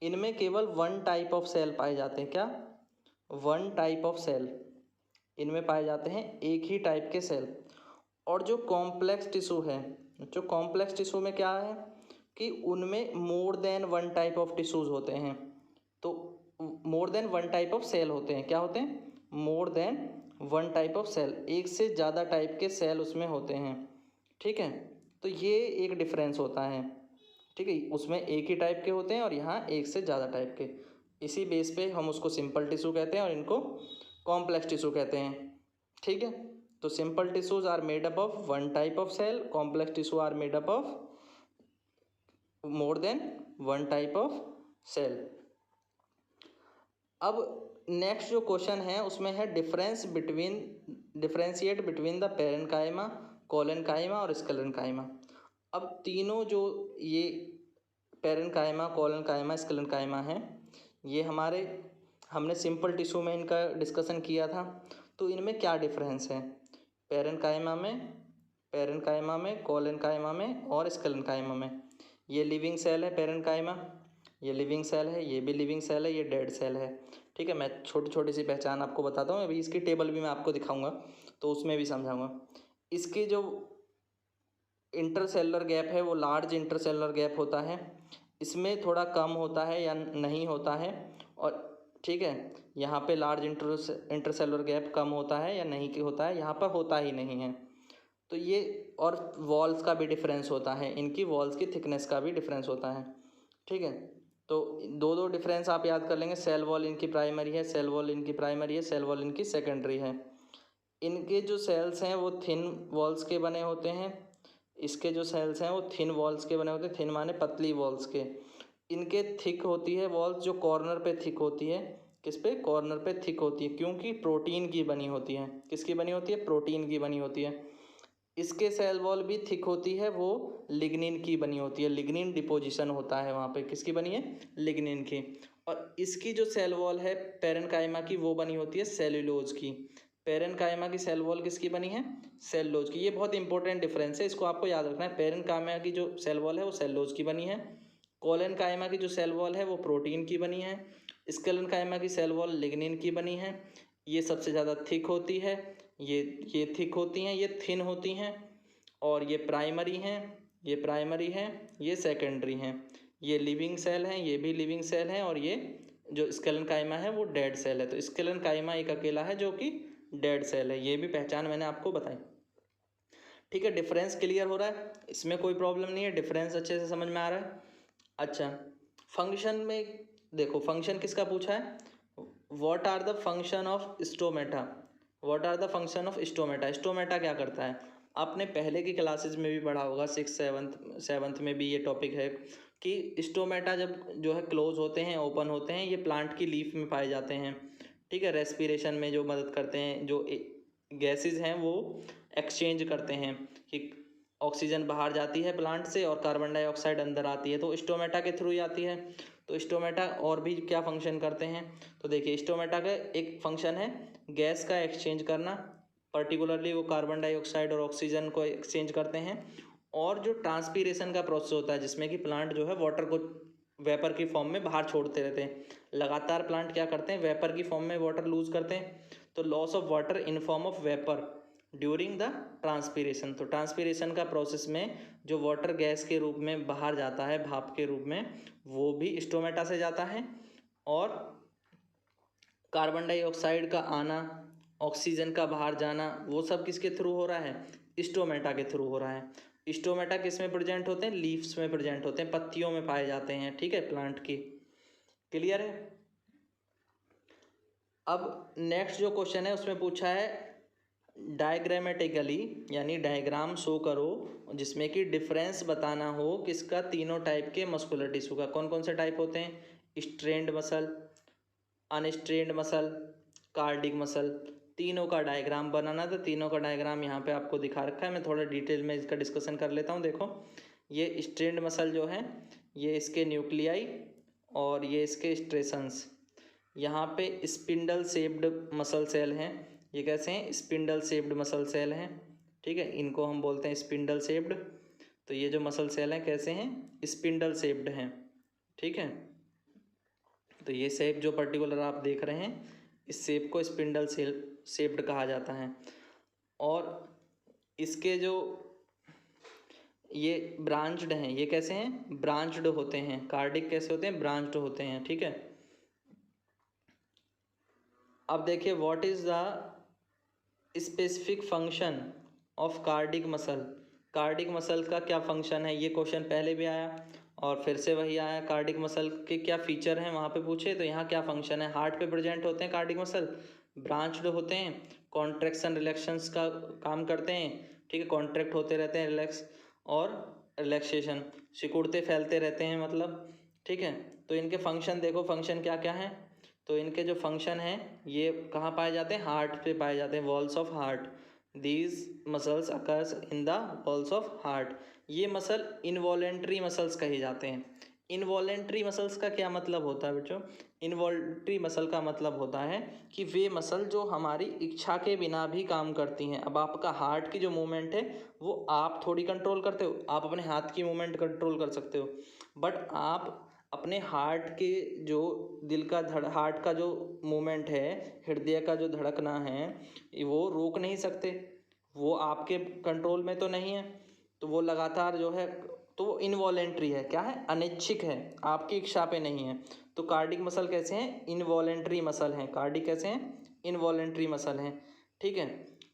इनमें केवल वन टाइप ऑफ सेल पाए जाते हैं। क्या? वन टाइप ऑफ सेल इनमें पाए जाते हैं, एक ही टाइप के सेल। और जो कॉम्प्लेक्स टिश्यू है, जो कॉम्प्लेक्स टिश्यू में क्या है कि उनमें more than one type of tissues होते हैं। तो more than one type of cell होते हैं। क्या होते हैं? More than one type of cell, एक से ज़्यादा टाइप के सेल उसमें होते हैं, ठीक है। तो ये एक डिफरेंस होता है, ठीक है, उसमें एक ही टाइप के होते हैं और यहाँ एक से ज़्यादा टाइप के। इसी बेस पे हम उसको सिंपल टिश्यू कहते हैं और इनको कॉम्प्लेक्स टिश्यू कहते हैं, ठीक है। तो simple tissues are made up of one type of cell, complex tissue are made up of more than one type of cell. अब नेक्स्ट जो क्वेश्चन है उसमें है differentiate between the parenchyma, collenchyma और स्क्लेरेन्काइमा। अब तीनों जो ये पेरेन्काइमा, कोलेनकाइमा, स्क्लेरेन्काइमा हैं। ये हमने सिंपल टिश्यू में इनका डिस्कशन किया था। तो इनमें क्या डिफरेंस है पेरेन्काइमा में, कोलेनकाइमा में और स्क्लेरेन्काइमा में। ये लिविंग सेल है पेरेन्काइमा, ये लिविंग सेल है, ये भी लिविंग सेल है, ये डेड सेल है। ठीक है, मैं छोटी छोटी सी पहचान आपको बताता हूँ। अभी इसकी टेबल भी मैं आपको दिखाऊंगा तो उसमें भी समझाऊंगा। इसकी जो इंटरसेलुलर गैप है वो लार्ज इंटरसेलुलर गैप होता है, इसमें थोड़ा कम होता है या नहीं होता है। और ठीक है, यहाँ पे लार्ज इंटरसेलुलर गैप कम होता है या नहीं की होता है, यहाँ पर होता ही नहीं है। तो ये, और वॉल्स का भी डिफरेंस होता है, इनकी वॉल्स की थिकनेस का भी डिफरेंस होता है। ठीक है, तो दो डिफरेंस आप याद कर लेंगे। सेल वॉल इनकी प्राइमरी है, सेल वॉल इनकी प्राइमरी है, सेल वॉल इनकी सेकेंडरी है। इनके जो सेल्स हैं वो थिन वॉल्स के बने होते हैं, इसके जो सेल्स हैं वो थिन वॉल्स के बने होते हैं। थिन माने पतली वॉल्स के। इनके थिक होती है वॉल्स, जो कॉर्नर पे थिक होती है। किस पे? कॉर्नर पे थिक होती है, क्योंकि प्रोटीन की बनी होती है। किसकी बनी होती है? प्रोटीन की बनी होती है। इसके सेल वॉल भी थिक होती है, वो लिग्निन की बनी होती है। लिग्निन डिपोजिशन होता है वहाँ पे। किसकी बनी है? लिग्निन की। और इसकी जो सेल वॉल है पेरेन्काइमा की, वो बनी होती है सेल्यूलोज की। पेरेन्काइमा की सेल वॉल किसकी बनी है? सेल्यूलोज की। ये बहुत इंपॉर्टेंट डिफरेंस है, इसको आपको याद रखना है। पेरेन्काइमा की जो सेल वॉल है वो सेल्यूलोज की बनी है। कोलेनकाइमा की जो सेल वॉल है वो प्रोटीन की बनी है। स्क्लेरेन्काइमा की सेल वॉल लिग्निन की बनी है। ये सबसे ज़्यादा थिक होती है, ये थिक होती हैं, ये थिन होती हैं। और ये प्राइमरी हैं, ये प्राइमरी हैं, ये सेकेंडरी हैं। ये लिविंग सेल हैं, ये भी लिविंग सेल हैं। और ये जो स्क्लेरेन्काइमा है वो डेड सेल है। तो स्क्लेरेन्काइमा एक अकेला है जो कि डेड सेल है। ये भी पहचान मैंने आपको बताई। ठीक है, डिफरेंस क्लियर हो रहा है, इसमें कोई प्रॉब्लम नहीं है, डिफरेंस अच्छे से समझ में आ रहा है। अच्छा, फंक्शन में देखो, फंक्शन किसका पूछा है? What are the function of stomata? What are the function of stomata? Stomata क्या करता है? आपने पहले की क्लासेस में भी पढ़ा होगा, 6th 7th में भी ये टॉपिक है कि स्टोमेटा जब जो है क्लोज होते हैं, ओपन होते हैं, ये प्लांट की लीफ में पाए जाते हैं। ठीक है, रेस्पिरेशन में जो मदद करते हैं, जो गैसेज हैं वो एक्सचेंज करते हैं कि ऑक्सीजन बाहर जाती है प्लांट से और कार्बन डाइऑक्साइड अंदर आती है, तो स्टोमेटा के थ्रू ही आती है। तो स्टोमेटा और भी क्या फंक्शन करते हैं? तो देखिए, स्टोमेटा का एक फंक्शन है गैस का एक्सचेंज करना, पर्टिकुलरली वो कार्बन डाइऑक्साइड और ऑक्सीजन को एक्सचेंज करते हैं। और जो ट्रांसपीरेशन का प्रोसेस होता है, जिसमें कि प्लांट जो है वाटर को वेपर की फॉर्म में बाहर छोड़ते रहते हैं। लगातार प्लांट क्या करते हैं? वेपर की फॉर्म में वाटर लूज करते हैं। तो loss of water in form of vapour during the transpiration. तो ट्रांसपीरेशन का प्रोसेस में जो वाटर गैस के रूप में बाहर जाता है, भाप के रूप में, वो भी स्टोमेटा से जाता है। और कार्बन डाइऑक्साइड का आना, ऑक्सीजन का बाहर जाना, वो सब किसके थ्रू हो रहा है? स्टोमेटा के थ्रू हो रहा है। स्टोमेटा किस में प्रेजेंट होते हैं? लीव्स में प्रेजेंट होते हैं, पत्तियों में पाए जाते हैं। ठीक है, प्लांट की। क्लियर है? अब नेक्स्ट जो क्वेश्चन है उसमें पूछा है डायग्रामेटिकली, यानी डायग्राम शो करो जिसमें कि डिफरेंस बताना हो किसका? तीनों टाइप के मस्कुलर टिश्यू का। कौन कौन से टाइप होते हैं? Striated muscle, unstriated muscle, cardiac muscle. तीनों का डायग्राम बनाना था। तीनों का डायग्राम यहाँ पे आपको दिखा रखा है। मैं थोड़ा डिटेल में इसका डिस्कशन कर लेता हूँ। देखो, ये स्ट्रेन्ड मसल जो है, ये इसके न्यूक्लियाई और ये इसके स्ट्रेशंस। यहाँ पे स्पिंडल शेप्ड मसल सेल हैं। ये कैसे हैं? स्पिंडल शेप्ड मसल सेल हैं। ठीक है, इनको हम बोलते हैं स्पिंडल शेप्ड। तो ये जो मसल सेल हैं कैसे हैं? स्पिंडल शेप्ड हैं। ठीक है, तो ये शेप जो पर्टिकुलर आप देख रहे हैं, इस शेप को स्पिंडल शेप्ड कहा जाता है। और इसके जो ये ब्रांच्ड हैं, ये कैसे हैं? ब्रांच्ड होते हैं। कार्डिक कैसे होते हैं? ब्रांच्ड होते हैं। ठीक है, अब देखिए, what is the specific function of cardiac muscle? Cardiac muscle का क्या फंक्शन है? ये क्वेश्चन पहले भी आया और फिर से वही आया। कार्डिक मसल के क्या फीचर हैं वहाँ पे पूछे, तो यहाँ क्या फंक्शन है? हार्ट पे प्रेजेंट होते हैं कार्डिक मसल, ब्रांच्ड होते हैं, कॉन्ट्रैक्शन रिलैक्शंस का काम करते हैं। ठीक है, कॉन्ट्रैक्ट होते रहते हैं, रिलैक्स और रिलैक्सेशन, सिकुड़ते फैलते रहते हैं मतलब। ठीक है, तो इनके फंक्शन देखो, फंक्शन क्या क्या है? तो इनके जो फंक्शन हैं ये कहाँ पाए जाते हैं? हार्ट पे पाए जाते हैं, walls of heart. These muscles occurs in the walls of heart. ये मसल इनवॉलेंट्री मसल्स कहे जाते हैं। इनवॉलेंट्री मसल्स का क्या मतलब होता है बच्चों? इनवॉलेंट्री मसल का मतलब होता है कि वे मसल जो हमारी इच्छा के बिना भी काम करती हैं। अब आपका हार्ट की जो मूवमेंट है वो आप थोड़ी कंट्रोल करते हो, आप अपने हाथ की मूवमेंट कंट्रोल कर सकते हो, बट आप अपने हार्ट के जो दिल का हार्ट का जो मूवमेंट है, हृदय का जो धड़कना है, वो रोक नहीं सकते, वो आपके कंट्रोल में तो नहीं है। तो वो लगातार जो है, तो वो इनवॉलेंट्री है, क्या है, अनैच्छिक है, आपकी इच्छा पे नहीं है। तो कार्डिक मसल कैसे हैं? इनवॉलेंट्री मसल हैं। कार्डिक कैसे हैं? इनवॉलेंट्री मसल हैं। ठीक है।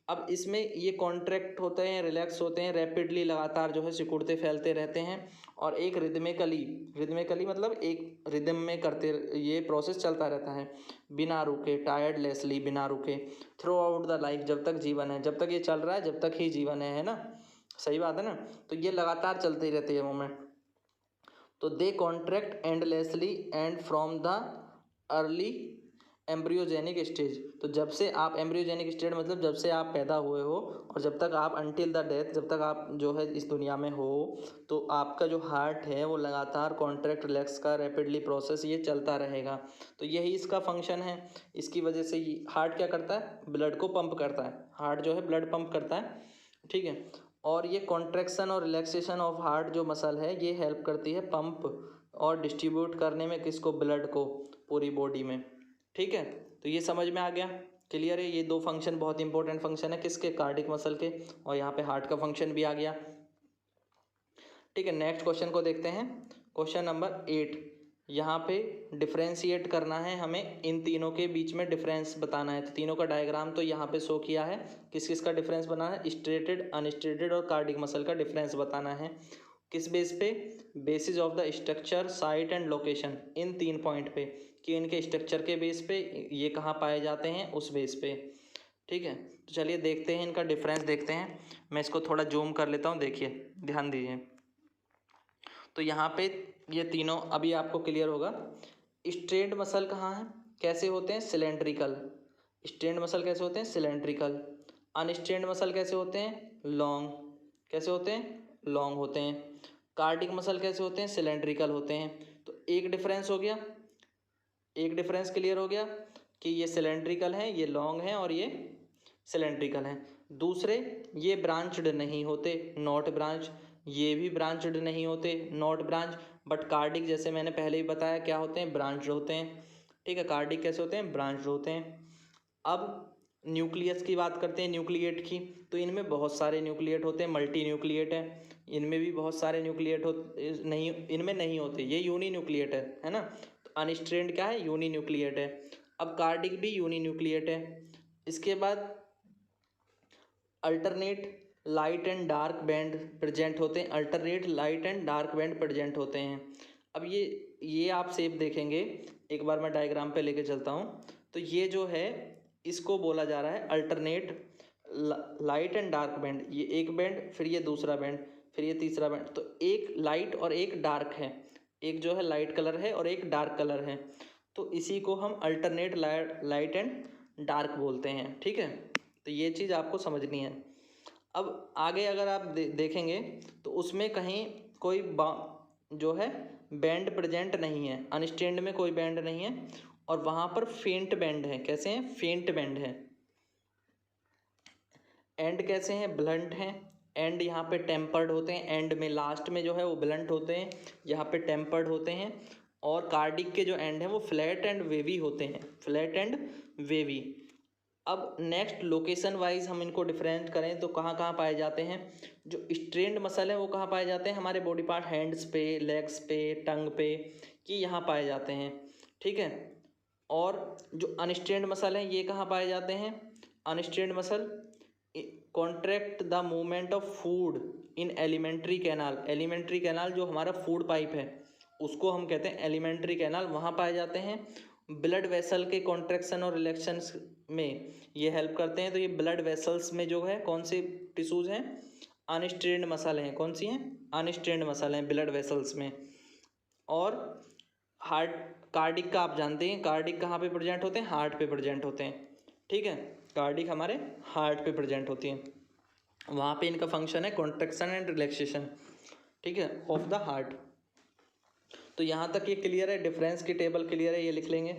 अब इसमें ये कॉन्ट्रैक्ट होते हैं, रिलैक्स होते हैं, रैपिडली लगातार जो है सिकुड़ते फैलते रहते हैं, और एक रिदमिकली मतलब एक रिदम में करते, ये प्रोसेस चलता रहता है बिना रुके, टायर्डलेसली, बिना रुके, थ्रू आउट द लाइफ, जब तक जीवन है, जब तक ये चल रहा है जब तक ही जीवन है ना? सही बात है ना? तो ये लगातार चलते ही रहती है मूवमेंट। तो they contract endlessly and from the early embryogenic stage. तो जब से आप एम्ब्रियोजेनिक स्टेज मतलब जब से आप पैदा हुए हो और जब तक आप अनटिल द डेथ, जब तक आप जो है इस दुनिया में हो, तो आपका जो हार्ट है वो लगातार कॉन्ट्रैक्ट रिलैक्स का रैपिडली प्रोसेस ये चलता रहेगा। तो यही इसका फंक्शन है। इसकी वजह से हार्ट क्या करता है? ब्लड को पंप करता है। हार्ट जो है ब्लड पंप करता है। ठीक है। और ये कॉन्ट्रैक्शन और रिलैक्सेशन ऑफ हार्ट जो मसल है ये हेल्प करती है पंप और डिस्ट्रीब्यूट करने में, किसको? ब्लड को, पूरी बॉडी में। ठीक है। तो ये समझ में आ गया, क्लियर है? ये दो फंक्शन बहुत इंपॉर्टेंट फंक्शन है, किसके? कार्डिक मसल के। और यहाँ पे हार्ट का फंक्शन भी आ गया। ठीक है, नेक्स्ट क्वेश्चन को देखते हैं। Question number 8। यहाँ पे डिफ्रेंशिएट करना है हमें, इन तीनों के बीच में डिफरेंस बताना है। तो तीनों का डायग्राम तो यहाँ पे शो किया है। किस किस का डिफरेंस बनाना है? स्ट्रेटेड, अनस्ट्रेटेड और कार्डिक मसल का डिफरेंस बताना है। किस बेस पे? Basis of the structure, site and location, in 3 point पे, कि इनके स्ट्रक्चर के बेस पे ये कहाँ पाए जाते हैं, उस बेस पे। ठीक है। तो चलिए देखते हैं इनका डिफरेंस, देखते हैं। मैं इसको थोड़ा जूम कर लेता हूँ, देखिए, ध्यान दीजिए। तो यहाँ पे ये तीनों अभी आपको क्लियर होगा। स्ट्रेट मसल कहाँ है, कैसे होते हैं? सिलेंड्रिकल। स्ट्रेट मसल कैसे होते हैं? सिलेंड्रिकल। अनस्ट्रेट मसल कैसे होते हैं? लॉन्ग। कैसे होते हैं? लॉन्ग होते हैं। कार्डिक मसल कैसे होते हैं? सिलेंड्रिकल होते हैं। तो एक डिफरेंस हो गया, एक डिफरेंस क्लियर हो गया कि ये सिलेंड्रिकल हैं, ये लॉन्ग हैं, और ये सिलेंड्रिकल हैं। दूसरे, ये ब्रांच्ड नहीं होते, नॉट ब्रांच। ये भी ब्रांच्ड नहीं होते, नॉट ब्रांच। बट कार्डिक, जैसे मैंने पहले ही बताया, क्या होते हैं? ब्रांच्ड होते हैं। ठीक है। कार्डिक कैसे होते हैं? ब्रांच्ड होते हैं। अब न्यूक्लियस की बात करते हैं, न्यूक्लिएट की। तो इनमें बहुत सारे न्यूक्लिएट होते हैं, मल्टी न्यूक्लिएट है। इनमें भी बहुत सारे न्यूक्लिएट होते नहीं, इनमें नहीं होते, ये यूनी न्यूक्लिएट है ना? तो अनस्ट्रेंड क्या है? यूनी न्यूक्लिएट है। अब कार्डिक भी यूनी न्यूक्लिएट है। इसके बाद alternate light and dark band present होते हैं, alternate light and dark band present होते हैं। अब ये आप शेप देखेंगे, एक बार मैं डायग्राम पे लेके चलता हूँ। तो ये जो है, इसको बोला जा रहा है alternate light and dark band. ये एक बैंड, फिर ये दूसरा बैंड, फिर ये तीसरा बैंड। तो एक लाइट और एक डार्क है, एक जो है लाइट कलर है और एक डार्क कलर है। तो इसी को हम अल्टरनेट लाइट एंड डार्क बोलते हैं। ठीक है। तो ये चीज़ आपको समझनी है। अब आगे अगर आप देखेंगे तो उसमें कहीं कोई जो है बैंड प्रेजेंट नहीं है, अनस्टेंड में कोई बैंड नहीं है, और वहाँ पर फेंट बैंड है। कैसे हैं? फेंट बैंड है। एंड कैसे हैं? ब्लंट हैं। एंड यहाँ पे टेम्पर्ड होते हैं, एंड में लास्ट में जो है वो ब्लंट होते हैं, यहाँ पे टेम्पर्ड होते हैं। और कार्डिक के जो एंड हैं वो फ्लैट एंड वेवी होते हैं, फ्लैट एंड वेवी। अब नेक्स्ट, लोकेशन वाइज हम इनको डिफरेंट करें तो कहाँ कहाँ पाए जाते हैं? जो स्ट्रेंड मसल है वो कहाँ पाए जाते हैं? हमारे बॉडी पार्ट, हैंड्स पे, लेग्स पे, टंग पे, कि यहाँ पाए जाते हैं। ठीक है। और जो अनस्ट्रेंड मसल है ये कहाँ पाए जाते हैं? Unstriated muscle contract the movement of food in alimentary canal. Alimentary canal जो हमारा फूड पाइप है उसको हम कहते हैं एलिमेंट्री कैनाल, वहाँ पाए जाते हैं। ब्लड वेसल के कॉन्ट्रैक्शन और रिलैक्शंस में ये हेल्प करते हैं। तो ये ब्लड वेसल्स में जो है कौन सी टिश्यूज़ हैं? अनस्ट्रेंड मसल हैं। कौन सी हैं? अनस्ट्रेंड मसल हैं ब्लड वेसल्स में। और हार्ट, कार्डिक का आप जानते हैं, कार्डिक कहाँ पे प्रेजेंट होते हैं? हार्ट पे प्रेजेंट होते हैं। ठीक है। कार्डिक हमारे हार्ट पे प्रेजेंट होती हैं, वहाँ पे इनका फंक्शन है कॉन्ट्रैक्शन एंड रिलैक्सेशन। ठीक है, ऑफ द हार्ट। तो यहाँ तक ये क्लियर है, डिफरेंस की टेबल क्लियर है, ये लिख लेंगे।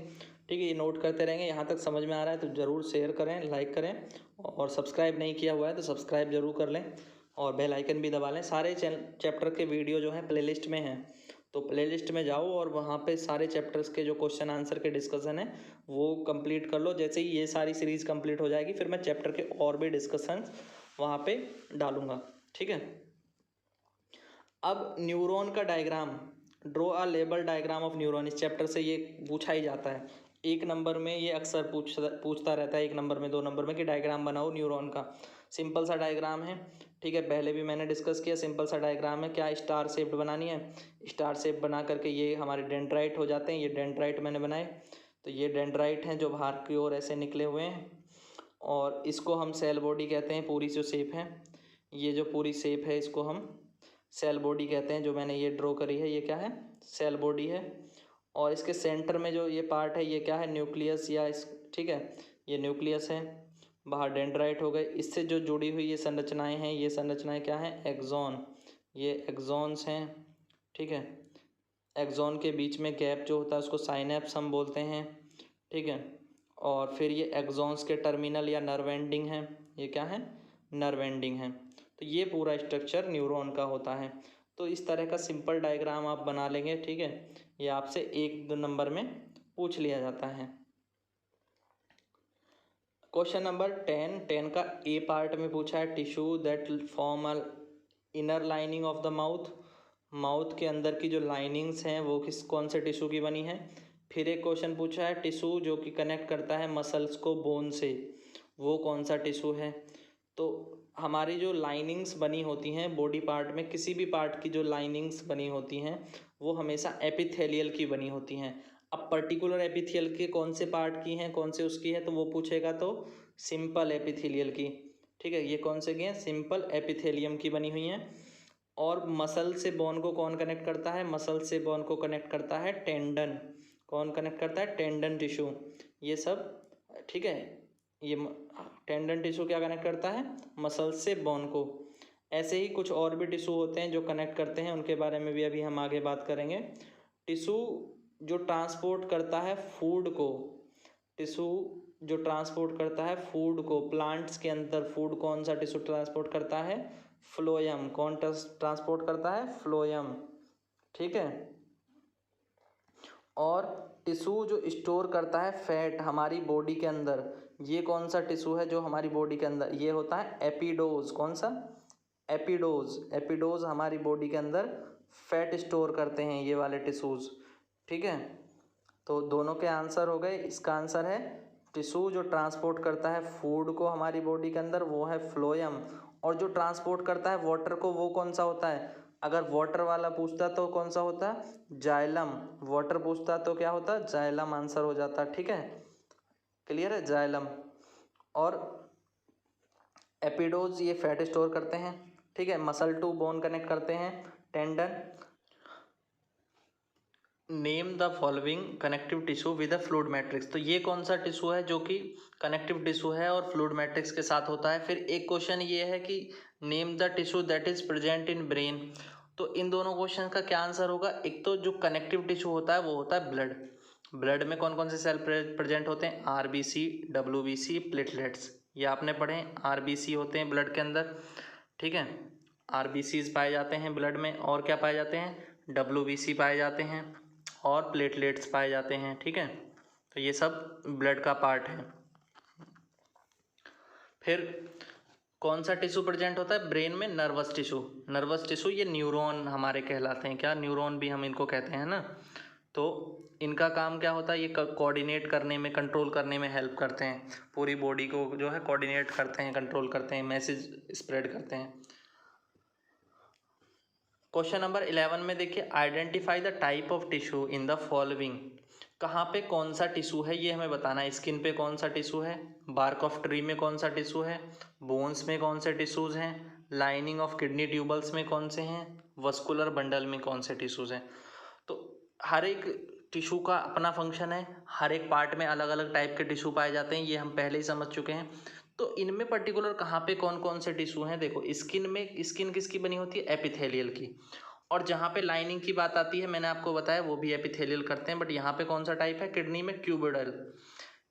ठीक है, ये नोट करते रहेंगे। यहाँ तक समझ में आ रहा है तो ज़रूर शेयर करें, लाइक करें, और सब्सक्राइब नहीं किया हुआ है तो सब्सक्राइब जरूर कर लें और बेल आइकन भी दबा लें। सारे चैप्टर के वीडियो जो हैं प्लेलिस्ट में हैं, तो प्लेलिस्ट में जाओ और वहाँ पे सारे चैप्टर्स के जो क्वेश्चन आंसर के डिस्कशन है वो कंप्लीट कर लो। जैसे ही ये सारी सीरीज़ कंप्लीट हो जाएगी फिर मैं चैप्टर के और भी डिस्कशन वहाँ पे डालूँगा। ठीक है, अब न्यूरॉन का diagram, draw a label diagram of neuron, इस चैप्टर से ये पूछा ही जाता है। 1 नंबर में ये अक्सर पूछता रहता है, 1 नंबर में, 2 नंबर में, कि डायग्राम बनाओ न्यूरॉन का। सिंपल सा डायग्राम है। ठीक है, पहले भी मैंने डिस्कस किया, सिंपल सा डायग्राम है। क्या स्टार शेप्ड बनानी है, स्टार शेप बना करके ये हमारे डेंड्राइट हो जाते हैं। ये डेंड्राइट मैंने बनाए, तो ये डेंड्राइट हैं जो बाहर की ओर ऐसे निकले हुए हैं, और इसको हम सेल बॉडी कहते हैं। पूरी जो शेप है, ये जो पूरी शेप है इसको हम सेल बॉडी कहते हैं। जो मैंने ये ड्रॉ करी है ये क्या है, सेल बॉडी है। और इसके सेंटर में जो ये पार्ट है ये क्या है, न्यूक्लियस, या इस, ठीक है, ये न्यूक्लियस है। बाहर डेंड्राइट हो गए। इससे जो जुड़ी हुई ये संरचनाएं हैं, ये संरचनाएं क्या हैं, एक्सॉन, ये एक्सॉन्स हैं। ठीक है, एक्सॉन के बीच में गैप जो होता है उसको साइनेप्स हम बोलते हैं। ठीक है, और फिर ये एक्सॉन्स के टर्मिनल या नर्व एंडिंग है, ये क्या है, नर्व एंडिंग है। तो ये पूरा स्ट्रक्चर न्यूरॉन का होता है। तो इस तरह का सिंपल डायग्राम आप बना लेंगे। ठीक है, ये आपसे 1-2 नंबर में पूछ लिया जाता है। क्वेश्चन नंबर 10 का ए पार्ट में पूछा है, tissue that form a inner lining of the mouth, mouth के अंदर की जो लाइनिंग्स हैं वो कौन से टिश्यू की बनी है। फिर एक क्वेश्चन पूछा है, टिश्यू जो कि कनेक्ट करता है मसल्स को बोन से, वो कौन सा टिश्यू है। तो हमारी जो लाइनिंग्स बनी होती हैं बॉडी पार्ट में, किसी भी पार्ट की जो लाइनिंग्स बनी होती हैं वो हमेशा एपिथेलियल की बनी होती हैं। अब पर्टिकुलर एपिथेलियल के कौन से पार्ट की हैं, कौन से उसकी है, तो वो पूछेगा तो सिंपल एपिथेलियल की। ठीक है, ये कौन से की हैं, सिंपल एपिथेलियम की बनी हुई हैं। और मसल से बोन को कौन कनेक्ट करता है, मसल से बोन को कनेक्ट करता है टेंडन। कौन कनेक्ट करता है, टेंडन टिश्यू, ये सब। ठीक है, ये टेंडन टिश्यू क्या कनेक्ट करता है, मसल से बोन को। ऐसे ही कुछ और भी टिश्यू होते हैं जो कनेक्ट करते हैं, उनके बारे में भी अभी हम आगे बात करेंगे। टिश्यू जो ट्रांसपोर्ट करता है फूड को, टिश्यू जो ट्रांसपोर्ट करता है फूड को, प्लांट्स के अंदर फूड कौन सा टिश्यू ट्रांसपोर्ट करता है, फ्लोएम। कौन ट्रांसपोर्ट करता है, फ्लोएम। ठीक है, और टिश्यू जो स्टोर करता है फैट हमारी बॉडी के अंदर, ये कौन सा टिश्यू है जो हमारी बॉडी के अंदर, ये होता है एपिडोज। कौन सा, एपिडोज। एपिडोज हमारी बॉडी के अंदर फैट स्टोर करते हैं, ये वाले टिश्यूज। ठीक है, तो दोनों के आंसर हो गए। इसका आंसर है टिश्यू जो ट्रांसपोर्ट करता है फूड को हमारी बॉडी के अंदर, वो है फ्लोएम। और जो ट्रांसपोर्ट करता है वाटर को, वो कौन सा होता है, अगर वाटर वाला पूछता तो कौन सा होता है, जाइलम। वाटर पूछता तो क्या होता, जाइलम आंसर हो जाता। ठीक है, क्लियर है, जाइलम। और एपिडोज ये फैट स्टोर करते हैं। ठीक है, मसल टू बोन कनेक्ट करते हैं, tendon. Name the following connective tissue with a fluid matrix, तो ये कौन सा टिश्यू है जो कि कनेक्टिव टिश्यू है और फ्लूइड मैट्रिक्स के साथ होता है। फिर एक क्वेश्चन ये है कि name the tissue that is present in brain. तो इन दोनों क्वेश्चन का क्या आंसर होगा, एक तो जो कनेक्टिव टिश्यू होता है वो होता है ब्लड। ब्लड में कौन कौन से सेल प्रेजेंट होते हैं, आरबीसी, डब्ल्यूबीसी, प्लेटलेट्स, ये आपने पढ़े हैं। आरबीसी होते हैं ब्लड के अंदर। ठीक है, आरबीसीज पाए जाते हैं ब्लड में, और क्या पाए जाते हैं, डब्ल्यूबीसी पाए जाते हैं, और प्लेटलेट्स पाए जाते हैं। ठीक है, तो ये सब ब्लड का पार्ट है। फिर कौन सा टिश्यू प्रेजेंट होता है ब्रेन में, नर्वस टिश्यू। नर्वस टिश्यू ये न्यूरॉन हमारे कहलाते हैं, क्या, न्यूरॉन भी हम इनको कहते हैं ना। तो इनका काम क्या होता है, ये कोऑर्डिनेट करने में, कंट्रोल करने में हेल्प करते हैं। पूरी बॉडी को जो है कोऑर्डिनेट करते हैं, कंट्रोल करते हैं, मैसेज स्प्रेड करते हैं। क्वेश्चन नंबर 11 में देखिए, identify the type of tissue in the following. कहाँ पे कौन सा टिश्यू है ये हमें बताना है। स्किन पे कौन सा टिश्यू है, बार्क ऑफ ट्री में कौन सा टिश्यू है, बोन्स में कौन से टिश्यूज हैं, लाइनिंग ऑफ किडनी ट्यूबल्स में कौन से हैं, वस्कुलर बंडल में कौन से टिश्यूज हैं। तो हर एक टिश्यू का अपना फंक्शन है, हर एक पार्ट में अलग अलग टाइप के टिश्यू पाए जाते हैं, ये हम पहले ही समझ चुके हैं। तो इनमें पर्टिकुलर कहाँ पे कौन कौन से टिश्यू हैं, देखो स्किन में, स्किन किसकी बनी होती है, एपिथेलियल की। और जहाँ पे लाइनिंग की बात आती है मैंने आपको बताया वो भी एपिथेलियल करते हैं, बट यहाँ पे कौन सा टाइप है किडनी में, क्यूबोइडल।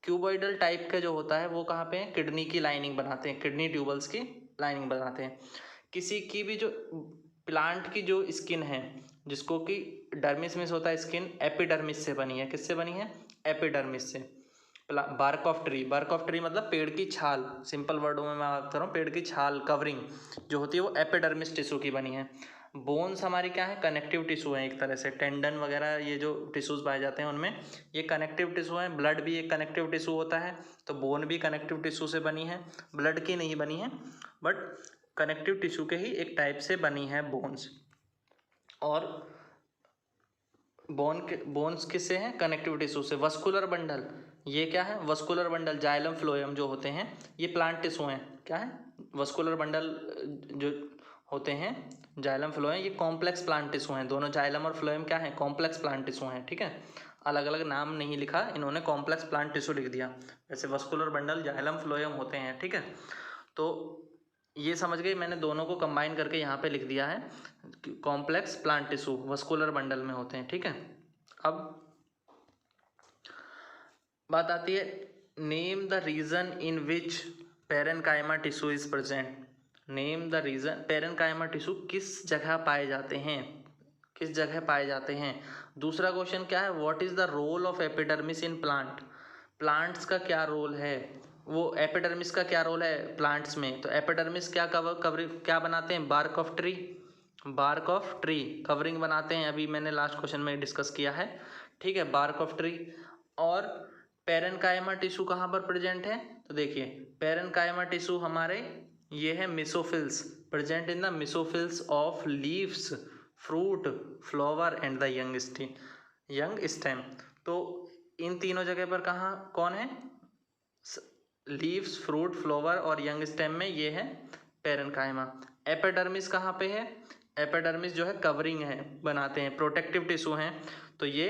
क्यूबोइडल टाइप का जो होता है वो कहाँ पे है, किडनी की लाइनिंग बनाते हैं, किडनी ट्यूबल्स की लाइनिंग बनाते हैं। किसी की भी जो प्लांट की जो स्किन है जिसको कि डर्मिस में होता है स्किन, एपिडर्मिस से बनी है, किससे बनी है, एपिडर्मिस से। Bark of tree, bark of tree मतलब पेड़ की छाल, सिंपल वर्डों में मैं बात कर रहा हूँ, पेड़ की छाल कवरिंग जो होती है वो एपिडर्मिस टिश्यू की बनी है। बोन्स हमारी क्या है, कनेक्टिव टिश्यू है एक तरह से, टेंडन वगैरह ये जो टिश्यूज पाए जाते हैं उनमें ये कनेक्टिव टिश्यू है। ब्लड भी एक कनेक्टिव टिश्यू होता है, तो बोन भी कनेक्टिव टिश्यू से बनी है, ब्लड की नहीं बनी है बट कनेक्टिव टिश्यू के ही एक टाइप से बनी है बोन्स। और बोन्स किससे हैं, कनेक्टिव टिश्यू से। वस्कुलर बंडल, ये क्या है, वस्कुलर बंडल जाइलम फ्लोएम जो होते हैं ये प्लांट टिश्यू हैं, क्या है, वस्कुलर बंडल जो होते हैं जाइलम फ्लोएम, ये कॉम्प्लेक्स प्लांट टिश्यू हैं। दोनों जाइलम और फ्लोएम क्या है, कॉम्प्लेक्स प्लांट टिश्यू हैं, ठीक है, अलग अलग नाम नहीं लिखा इन्होंने, कॉम्प्लेक्स प्लांट टिश्यू लिख दिया। जैसे वस्कुलर बंडल जाइलम फ्लोएम होते हैं, ठीक है। तो ये समझ गए, मैंने दोनों को कंबाइन करके यहाँ पे लिख दिया है, complex plant tissue vascular bundle में होते हैं, ठीक है। अब बात आती है, name the region in which parenchyma tissue is present. Name the region, parenchyma tissue किस जगह पाए जाते हैं, किस जगह पाए जाते हैं। दूसरा क्वेश्चन क्या है, what is the role of epidermis in plant, plants का क्या रोल है, वो एपिडर्मिस का क्या रोल है प्लांट्स में। तो एपिडर्मिस क्या कवरिंग क्या बनाते हैं, bark of tree, bark of tree covering बनाते हैं, अभी मैंने लास्ट क्वेश्चन में डिस्कस किया है, ठीक है, बार्क ऑफ ट्री। और पेरेन्काइमा टिश्यू कहाँ पर प्रेजेंट है, तो देखिए पेरेन्काइमा टिश्यू हमारे ये है mesophylls, present in the mesophylls of leaves, fruit, flower and the young stem. तो इन तीनों जगह पर कहाँ कौन है, लीव्स, फ्रूट, फ्लावर और यंग स्टेम में ये है पेरेन्काइमा। एपिडर्मिस कहाँ पे है, एपिडर्मिस जो है कवरिंग है बनाते हैं, प्रोटेक्टिव टिश्यू हैं, तो ये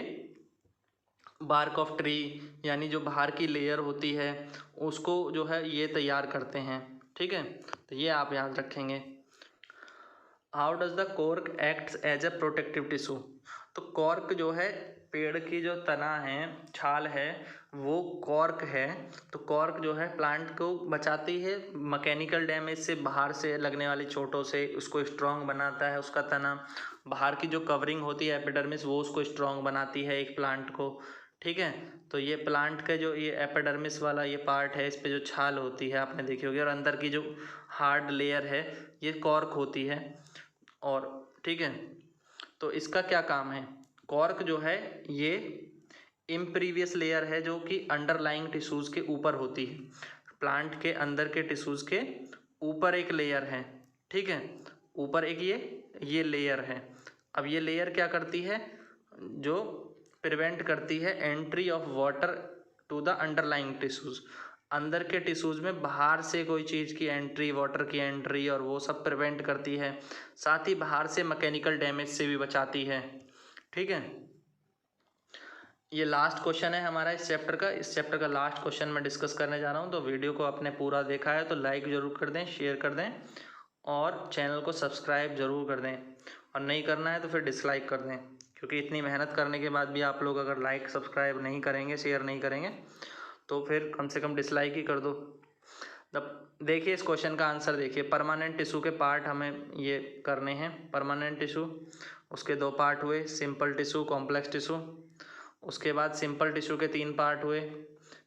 बार्क ऑफ ट्री यानी जो बाहर की लेयर होती है उसको जो है ये तैयार करते हैं, ठीक है, तो ये आप याद रखेंगे। How does the cork acts as a protective tissue, तो कॉर्क जो है पेड़ की जो तना है, छाल है, वो कॉर्क है। तो कॉर्क जो है प्लांट को बचाती है मैकेनिकल डैमेज से, बाहर से लगने वाली चोटों से, उसको स्ट्रॉन्ग बनाता है उसका तना। बाहर की जो कवरिंग होती है एपिडर्मिस वो उसको स्ट्रॉन्ग बनाती है एक प्लांट को, ठीक है। तो ये प्लांट का जो ये एपिडर्मिस वाला ये पार्ट है, इस पे जो छाल होती है आपने देखी होगी, और अंदर की जो हार्ड लेयर है ये कॉर्क होती है, और ठीक है। तो इसका क्या काम है, कॉर्क जो है ये इम्प्रीवियस लेयर है जो कि अंडरलाइंग टिश्यूज़ के ऊपर होती है, प्लांट के अंदर के टिश्यूज़ के ऊपर एक लेयर है, ठीक है, ऊपर एक ये लेयर है। अब ये लेयर क्या करती है, जो प्रिवेंट करती है entry of water to the underlying tissues, अंदर के टिश्यूज़ में बाहर से कोई चीज़ की एंट्री, वाटर की एंट्री और वो सब प्रिवेंट करती है, साथ ही बाहर से मैकेनिकल डैमेज से भी बचाती है, ठीक है। ये लास्ट क्वेश्चन है हमारा इस चैप्टर का, इस चैप्टर का लास्ट क्वेश्चन मैं डिस्कस करने जा रहा हूँ। तो वीडियो को आपने पूरा देखा है तो लाइक ज़रूर कर दें, शेयर कर दें और चैनल को सब्सक्राइब ज़रूर कर दें, और नहीं करना है तो फिर डिसलाइक कर दें, क्योंकि इतनी मेहनत करने के बाद भी आप लोग अगर लाइक सब्सक्राइब नहीं करेंगे, शेयर नहीं करेंगे तो फिर कम से कम डिसलाइक ही कर दो। तब देखिए इस क्वेश्चन का आंसर देखिए, परमानेंट टिश्यू के पार्ट हमें ये करने हैं, परमानेंट टिश्यू उसके 2 पार्ट हुए, सिंपल टिश्यू, कॉम्प्लेक्स टिश्यू। उसके बाद सिंपल टिश्यू के 3 पार्ट हुए,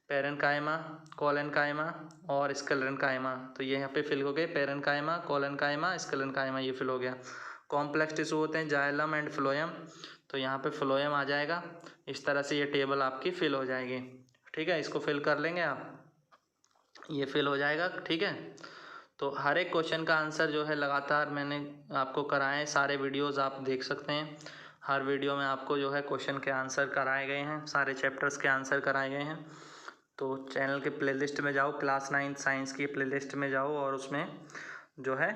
पेरेन्काइमा, कोलेन्काइमा और स्क्लेरेन्काइमा। तो ये यहाँ पे फिल हो गए, पेरेन्काइमा, कोलेन्काइमा, स्क्लेरेन्काइमा, ये फिल हो गया। कॉम्प्लेक्स टिश्यू होते हैं जाइलम एंड फ्लोएम, तो यहाँ पे फ्लोएम आ जाएगा। इस तरह से ये टेबल आपकी फिल हो जाएगी, ठीक है, इसको फिल कर लेंगे आप, ये फिल हो जाएगा, ठीक है। तो हर एक क्वेश्चन का आंसर जो है लगातार मैंने आपको कराए, सारे वीडियोस आप देख सकते हैं, हर वीडियो में आपको जो है क्वेश्चन के आंसर कराए गए हैं, सारे चैप्टर्स के आंसर कराए गए हैं। तो चैनल के प्लेलिस्ट में जाओ, क्लास 9 साइंस की प्लेलिस्ट में जाओ और उसमें जो है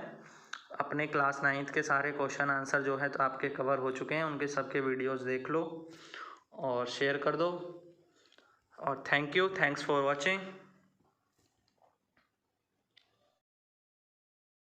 अपने क्लास 9 के सारे क्वेश्चन आंसर जो है तो आपके कवर हो चुके हैं, उनके सबके वीडियोज़ देख लो और शेयर कर दो। और थैंक्स फॉर वॉचिंग।